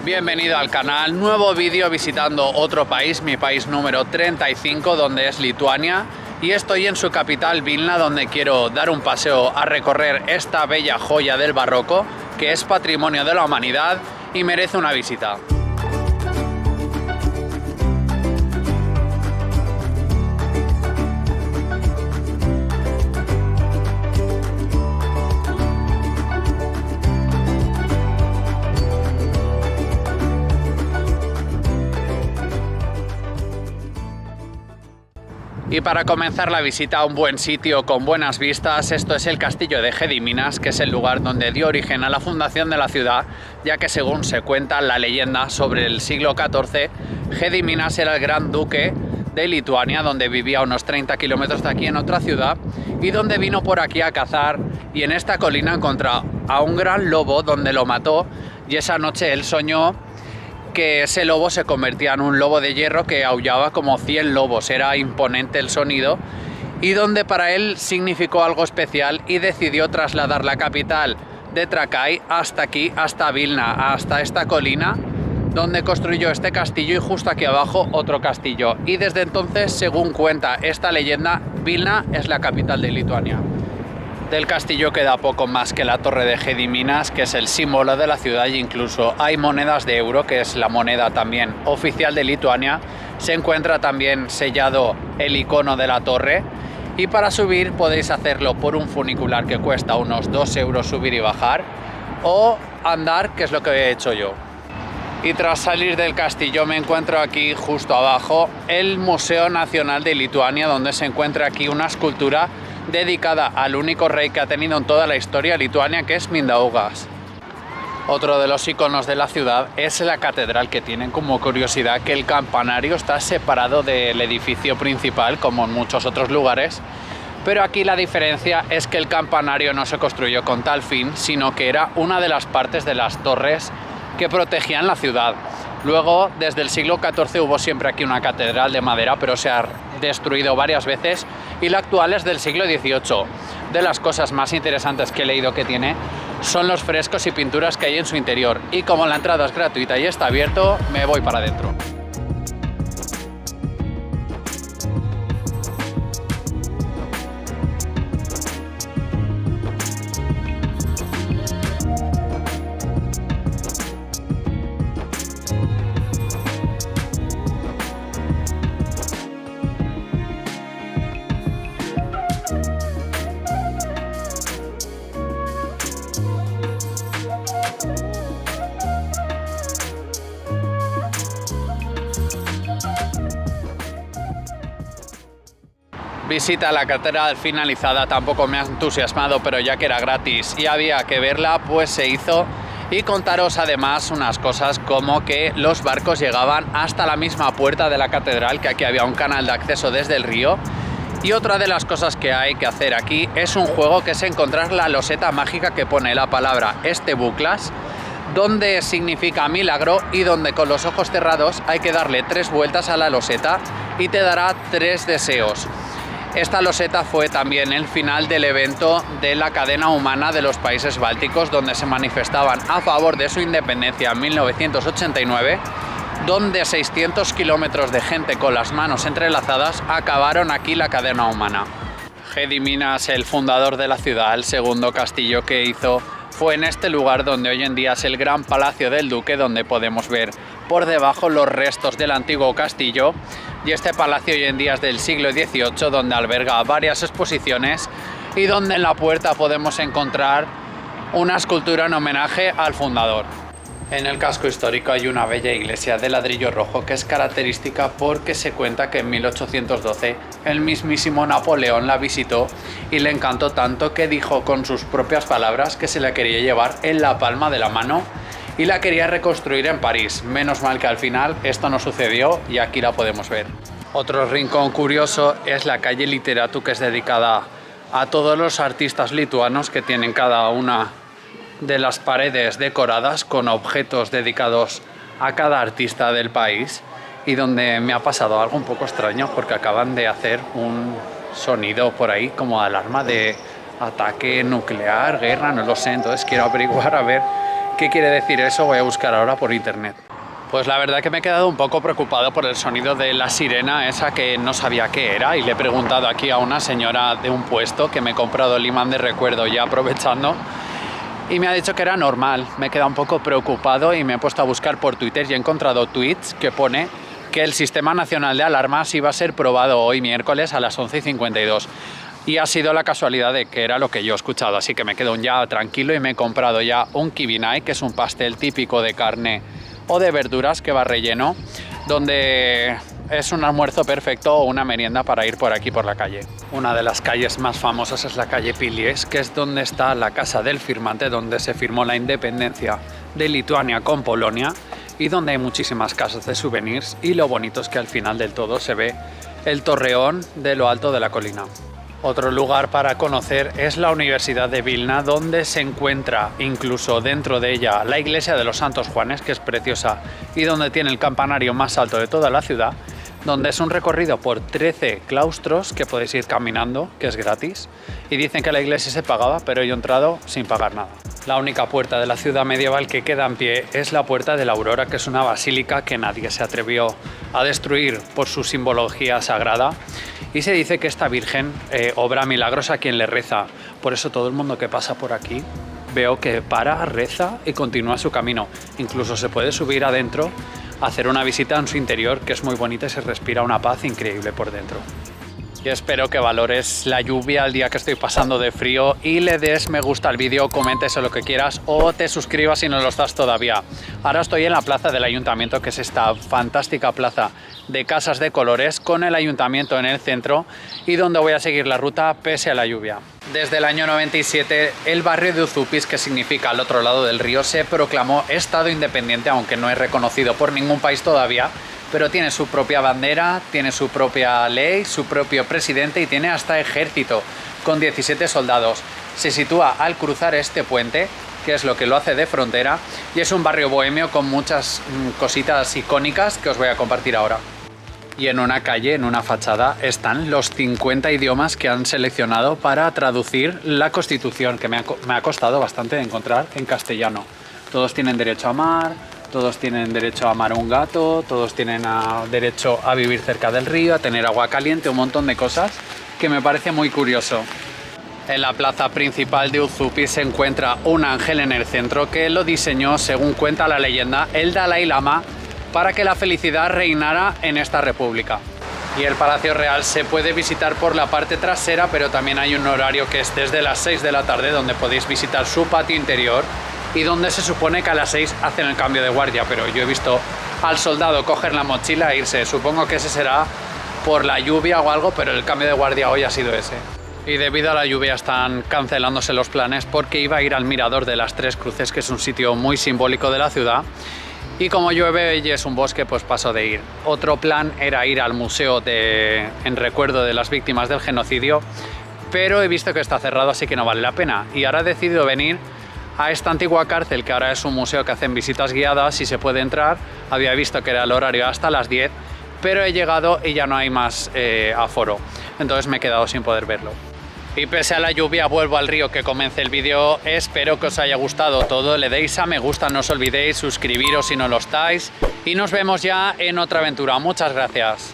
Bienvenido al canal, nuevo vídeo visitando otro país, mi país número 35, donde es Lituania, y estoy en su capital Vilna, donde quiero dar un paseo a recorrer esta bella joya del barroco, que es patrimonio de la humanidad y merece una visita. Y para comenzar la visita a un buen sitio con buenas vistas, esto es el castillo de Gediminas, que es el lugar donde dio origen a la fundación de la ciudad, ya que según se cuenta la leyenda sobre el siglo XIV, Gediminas era el gran duque de Lituania, donde vivía a unos 30 kilómetros de aquí en otra ciudad, y donde vino por aquí a cazar, y en esta colina encontró a un gran lobo donde lo mató, y esa noche él soñó que ese lobo se convertía en un lobo de hierro que aullaba como 100 lobos, era imponente el sonido, y donde para él significó algo especial y decidió trasladar la capital de Trakai hasta aquí, hasta Vilna, hasta esta colina, donde construyó este castillo y justo aquí abajo otro castillo. Y desde entonces, según cuenta esta leyenda, Vilna es la capital de Lituania. Del castillo queda poco más que la torre de Gediminas, que es el símbolo de la ciudad, e incluso hay monedas de euro, que es la moneda también oficial de Lituania. Se encuentra también sellado el icono de la torre, y para subir podéis hacerlo por un funicular que cuesta unos 2 euros subir y bajar, o andar, que es lo que he hecho yo. Y tras salir del castillo me encuentro aquí justo abajo el Museo Nacional de Lituania, donde se encuentra aquí una escultura dedicada al único rey que ha tenido en toda la historia Lituania, que es Mindaugas. Otro de los iconos de la ciudad es la catedral, que tienen como curiosidad que el campanario está separado del edificio principal, como en muchos otros lugares, pero aquí la diferencia es que el campanario no se construyó con tal fin, sino que era una de las partes de las torres que protegían la ciudad. Luego, desde el siglo XIV hubo siempre aquí una catedral de madera, pero se ha destruido varias veces, y la actual es del siglo XVIII. De las cosas más interesantes que he leído que tiene son los frescos y pinturas que hay en su interior, y como la entrada es gratuita y está abierto, me voy para adentro. Visita a la catedral finalizada, tampoco me ha entusiasmado, pero ya que era gratis y había que verla, pues se hizo. Y contaros además unas cosas como que los barcos llegaban hasta la misma puerta de la catedral, que aquí había un canal de acceso desde el río. Y otra de las cosas que hay que hacer aquí es un juego que es encontrar la loseta mágica que pone la palabra Buclas, donde significa milagro, y donde con los ojos cerrados hay que darle 3 vueltas a la loseta y te dará 3 deseos. Esta loseta fue también el final del evento de la cadena humana de los países bálticos, donde se manifestaban a favor de su independencia en 1989, donde 600 kilómetros de gente con las manos entrelazadas acabaron aquí la cadena humana. Gediminas, el fundador de la ciudad, el segundo castillo que hizo, fue en este lugar donde hoy en día es el gran palacio del duque, donde podemos ver por debajo los restos del antiguo castillo. Y este palacio hoy en día es del siglo XVIII, donde alberga varias exposiciones y donde en la puerta podemos encontrar una escultura en homenaje al fundador. En el casco histórico hay una bella iglesia de ladrillo rojo que es característica porque se cuenta que en 1812 el mismísimo Napoleón la visitó y le encantó tanto que dijo con sus propias palabras que se la quería llevar en la palma de la mano y la quería reconstruir en París. Menos mal que al final esto no sucedió y aquí la podemos ver. Otro rincón curioso es la calle Literatu, que es dedicada a todos los artistas lituanos, que tienen cada una de las paredes decoradas con objetos dedicados a cada artista del país, y donde me ha pasado algo un poco extraño porque acaban de hacer un sonido por ahí como alarma de ataque nuclear, guerra, no lo sé, entonces quiero averiguar a ver ¿Qué quiere decir eso? Voy a buscar ahora por internet. Pues la verdad que me he quedado un poco preocupado por el sonido de la sirena esa que no sabía qué era, y le he preguntado aquí a una señora de un puesto que me he comprado el imán de recuerdo ya aprovechando, y me ha dicho que era normal. Me he quedado un poco preocupado y me he puesto a buscar por Twitter y he encontrado tweets que pone que el Sistema Nacional de Alarmas iba a ser probado hoy miércoles a las 11:52. Y ha sido la casualidad de que era lo que yo he escuchado, así que me quedo ya tranquilo y me he comprado ya un kibinai, que es un pastel típico de carne o de verduras que va relleno, donde es un almuerzo perfecto o una merienda para ir por aquí por la calle. Una de las calles más famosas es la calle Pilies, que es donde está la casa del firmante, donde se firmó la independencia de Lituania con Polonia, y donde hay muchísimas casas de souvenirs, y lo bonito es que al final del todo se ve el torreón de lo alto de la colina. Otro lugar para conocer es la Universidad de Vilna, donde se encuentra incluso dentro de ella la iglesia de los Santos Juanes, que es preciosa y donde tiene el campanario más alto de toda la ciudad, donde es un recorrido por 13 claustros que podéis ir caminando, que es gratis, y dicen que la iglesia se pagaba, pero yo he entrado sin pagar nada. La única puerta de la ciudad medieval que queda en pie es la Puerta de la Aurora, que es una basílica que nadie se atrevió a destruir por su simbología sagrada, y se dice que esta Virgen obra milagros a quien le reza. Por eso todo el mundo que pasa por aquí veo que para, reza y continúa su camino. Incluso se puede subir adentro, hacer una visita en su interior, que es muy bonita y se respira una paz increíble por dentro. Y espero que valores la lluvia el día que estoy pasando de frío y le des me gusta al vídeo, comentes lo que quieras o te suscribas si no lo estás todavía. Ahora estoy en la plaza del ayuntamiento, que es esta fantástica plaza de casas de colores con el ayuntamiento en el centro, y donde voy a seguir la ruta pese a la lluvia. Desde el año 97 el barrio de Uzupis, que significa al otro lado del río, se proclamó estado independiente, aunque no es reconocido por ningún país todavía, pero tiene su propia bandera, tiene su propia ley, su propio presidente y tiene hasta ejército con 17 soldados. Se sitúa al cruzar este puente, que es lo que lo hace de frontera, y es un barrio bohemio con muchas cositas icónicas que os voy a compartir ahora. Y en una calle, en una fachada, están los 50 idiomas que han seleccionado para traducir la Constitución, que me ha costado bastante encontrar en castellano. Todos tienen derecho a amar, todos tienen derecho a amar a un gato, todos tienen derecho a vivir cerca del río, a tener agua caliente, un montón de cosas que me parece muy curioso. En la plaza principal de Uzupis se encuentra un ángel en el centro que lo diseñó, según cuenta la leyenda, el Dalai Lama, para que la felicidad reinara en esta república. Y el Palacio Real se puede visitar por la parte trasera, pero también hay un horario que es desde las 6 de la tarde, donde podéis visitar su patio interior y donde se supone que a las 6 hacen el cambio de guardia, pero yo he visto al soldado coger la mochila e irse. Supongo que ese será por la lluvia o algo, pero el cambio de guardia hoy ha sido ese. Y debido a la lluvia están cancelándose los planes, porque iba a ir al Mirador de las Tres Cruces, que es un sitio muy simbólico de la ciudad, y como llueve y es un bosque, pues paso de ir. Otro plan era ir al museo en recuerdo de las víctimas del genocidio, pero he visto que está cerrado, así que no vale la pena. Y ahora he decidido venir a esta antigua cárcel, que ahora es un museo que hacen visitas guiadas y se puede entrar. Había visto que era el horario hasta las 10, pero he llegado y ya no hay más aforo. Entonces me he quedado sin poder verlo. Y pese a la lluvia vuelvo al río que comience el vídeo. Espero que os haya gustado todo, le deis a me gusta, no os olvidéis suscribiros si no lo estáis, y nos vemos ya en otra aventura. Muchas gracias.